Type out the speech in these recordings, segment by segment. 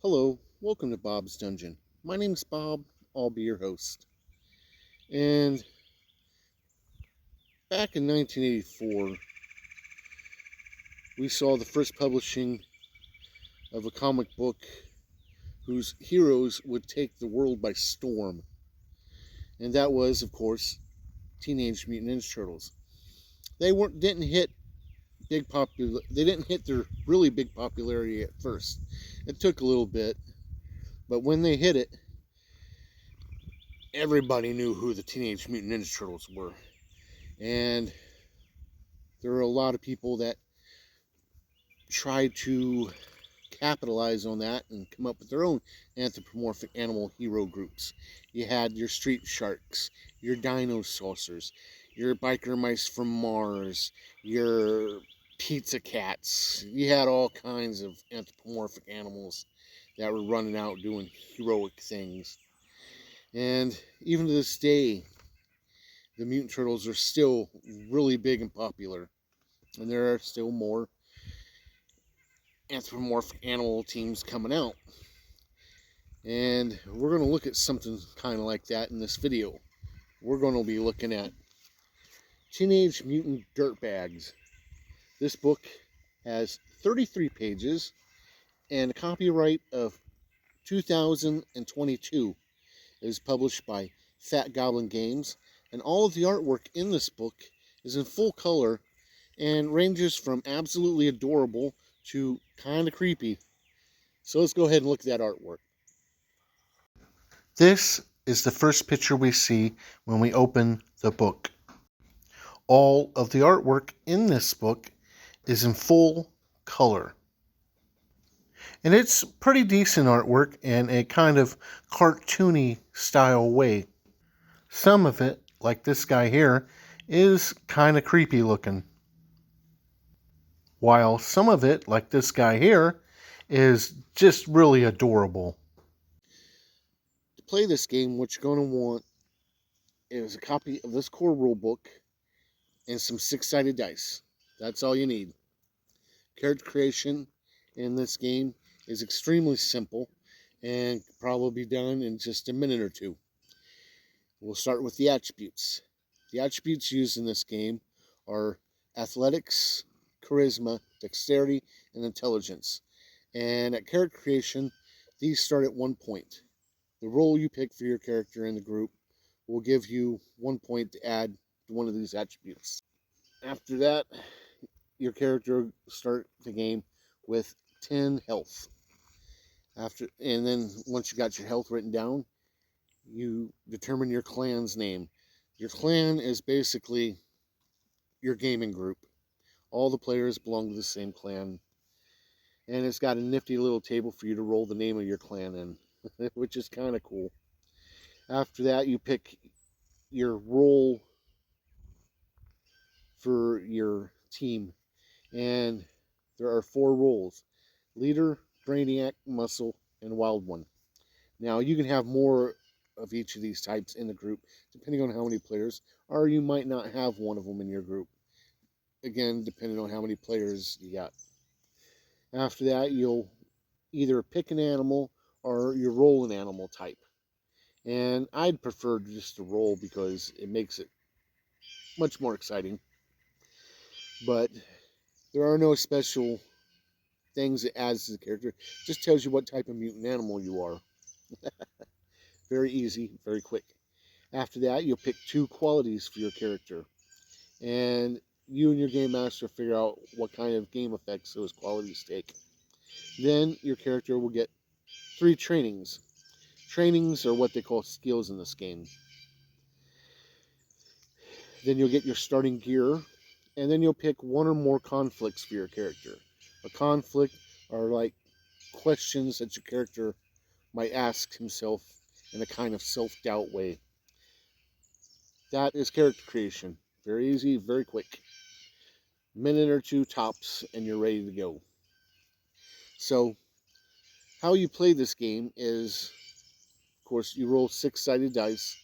Hello, welcome to Bob's Dungeon. My name's Bob, I'll be your host. And back in 1984, we saw the first publishing of a comic book whose heroes would take the world by storm. And that was, of course, Teenage Mutant Ninja Turtles. Didn't hit they didn't hit their really big popularity at first. It took a little bit, but when they hit it, everybody knew who the Teenage Mutant Ninja Turtles were. And there are a lot of people that tried to capitalize on that and come up with their own anthropomorphic animal hero groups. You had your street sharks, your dino saucers, your biker mice from Mars, your pizza cats. You had all kinds of anthropomorphic animals that were running out doing heroic things. And even to this day, the Mutant Turtles are still really big and popular. And there are still more anthropomorphic animal teams coming out. And we're going to look at something kind of like that in this video. We're going to be looking at Teenage Mutant Dirtbags. This book has 33 pages and a copyright of 2022. It is published by Fat Goblin Games, and all of the artwork in this book is in full color and ranges from absolutely adorable to kind of creepy. So let's go ahead and look at that artwork. This is the first picture we see when we open the book. All of the artwork in this book is in full color. And it's pretty decent artwork in a kind of cartoony style way. Some of it, like this guy here, is kind of creepy looking. While some of it, like this guy here, is just really adorable. To play this game, what you're going to want is a copy of this core rulebook and some six-sided dice. That's all you need. Character creation in this game is extremely simple and can probably be done in just a minute or two. We'll start with the attributes. The attributes used in this game are athletics, charisma, dexterity, and intelligence. And at character creation, these start at 1 point. The role you pick for your character in the group will give you 1 point to add to one of these attributes. After that, your character will start the game with 10 health. And then once you got your health written down, you determine your clan's name. Your clan is basically your gaming group. All the players belong to the same clan. And it's got a nifty little table for you to roll the name of your clan in, which is kind of cool. After that, you pick your role for your team. And there are 4 roles: leader, brainiac, muscle, and wild one. Now, you can have more of each of these types in the group, depending on how many players, or you might not have one of them in your group. Again, depending on how many players you got. After that, you'll either pick an animal or you roll an animal type. And I'd prefer just to roll because it makes it much more exciting. But there are no special things it adds to the character. It just tells you what type of mutant animal you are. Very easy, very quick. After that, you'll pick 2 qualities for your character. And you and your game master figure out what kind of game effects those qualities take. Then your character will get 3 trainings. Trainings are what they call skills in this game. Then you'll get your starting gear, and then you'll pick 1 or more conflicts for your character. A conflict are like questions that your character might ask himself in a kind of self-doubt way. That is character creation. Very easy, very quick. Minute or 2 tops, and you're ready to go. So, how you play this game is, of course, you roll 6-sided dice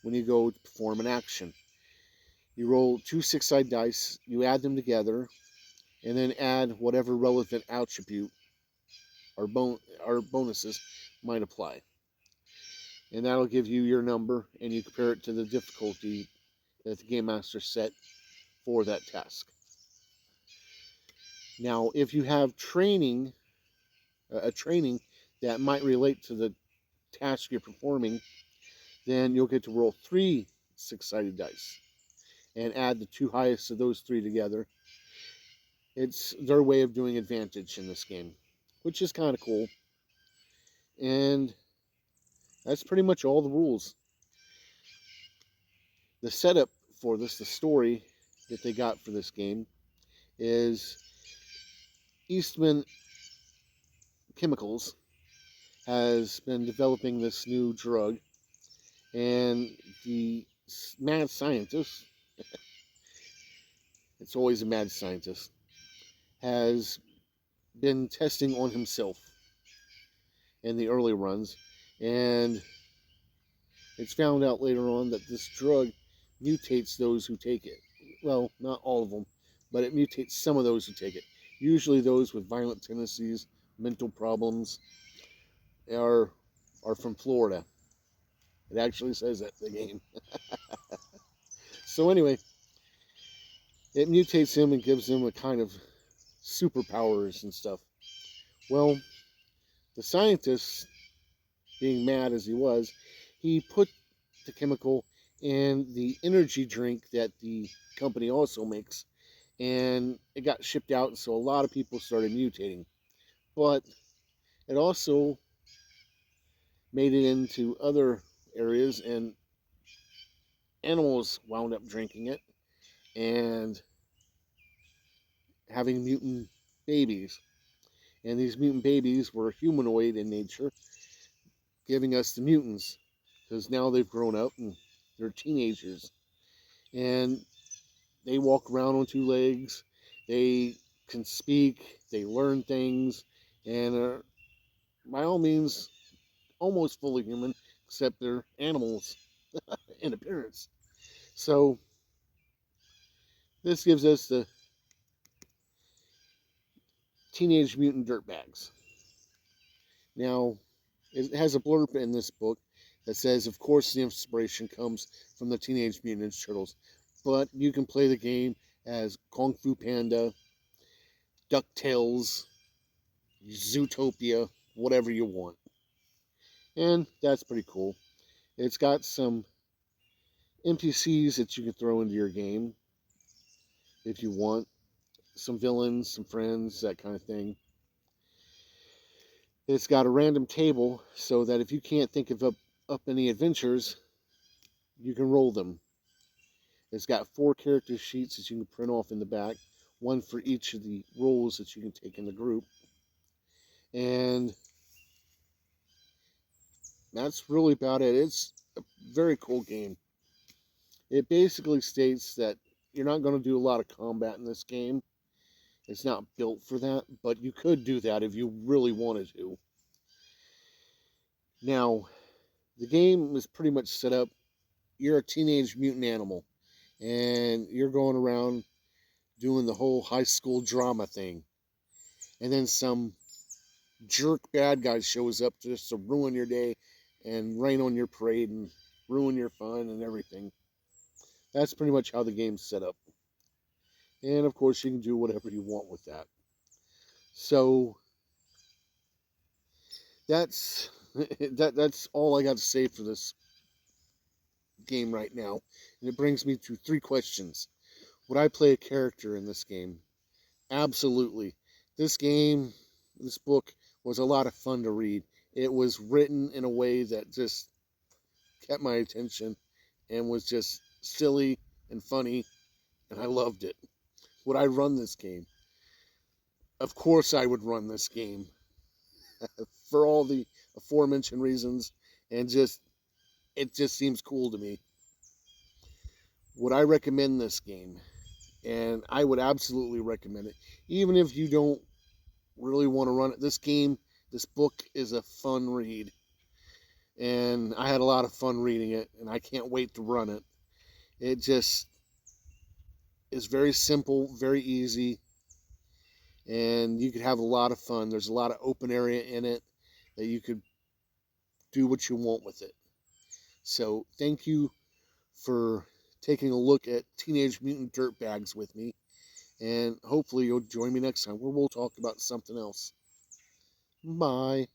when you go to perform an action. You roll 2 6-sided dice, you add them together, and then add whatever relevant attribute or bonuses might apply. And that'll give you your number, and you compare it to the difficulty that the game master set for that task. Now, if you have a training that might relate to the task you're performing, then you'll get to roll 3 six-sided dice and add the 2 highest of those 3 together. It's their way of doing advantage in this game, which is kind of cool. And that's pretty much all the rules. The setup for this, the story that they got for this game, is Eastman Chemicals has been developing this new drug, and the mad scientist, it's always a mad scientist, has been testing on himself in the early runs, and it's found out later on that this drug mutates those who take it. Well, not all of them, but it mutates some of those who take it. Usually those with violent tendencies, mental problems, are from Florida. It actually says that in the game. So anyway, it mutates him and gives him a kind of superpowers and stuff. Well, the scientist, being mad as he was, he put the chemical in the energy drink that the company also makes, and it got shipped out, and so a lot of people started mutating. But it also made it into other areas, and animals wound up drinking it and having mutant babies. And these mutant babies were humanoid in nature, giving us the mutants, because now they've grown up and they're teenagers. And they walk around on 2 legs, they can speak, they learn things, and are, by all means, almost fully human, except they're animals in appearance. So, this gives us the Teenage Mutant Dirtbags. Now, it has a blurb in this book that says, of course, the inspiration comes from the Teenage Mutant Ninja Turtles, but you can play the game as Kung Fu Panda, DuckTales, Zootopia, whatever you want. And that's pretty cool. It's got some NPCs that you can throw into your game if you want. Some villains, some friends, that kind of thing. It's got a random table so that if you can't think of up any adventures, you can roll them. It's got 4 character sheets that you can print off in the back, one for each of the roles that you can take in the group. And that's really about it. It's a very cool game. It basically states that you're not going to do a lot of combat in this game. It's not built for that, but you could do that if you really wanted to. Now, the game is pretty much set up. You're a teenage mutant animal, and you're going around doing the whole high school drama thing. And then some jerk bad guy shows up just to ruin your day and rain on your parade and ruin your fun and everything. That's pretty much how the game's set up. And of course, you can do whatever you want with that. So that's that's all I got to say for this game right now. And it brings me to 3 questions. Would I play a character in this game? Absolutely. This book was a lot of fun to read. It was written in a way that just kept my attention and was just silly and funny, and I loved it. Would I run this game? Of course I would run this game for all the aforementioned reasons, and it just seems cool to me. Would I recommend this game? And I would absolutely recommend it. Even if you don't really want to run it, this book is a fun read. And I had a lot of fun reading it, and I can't wait to run it. It just is very simple, very easy, and you could have a lot of fun. There's a lot of open area in it that you could do what you want with it. So thank you for taking a look at Teenage Mutant Dirtbags with me, and hopefully you'll join me next time where we'll talk about something else. Bye.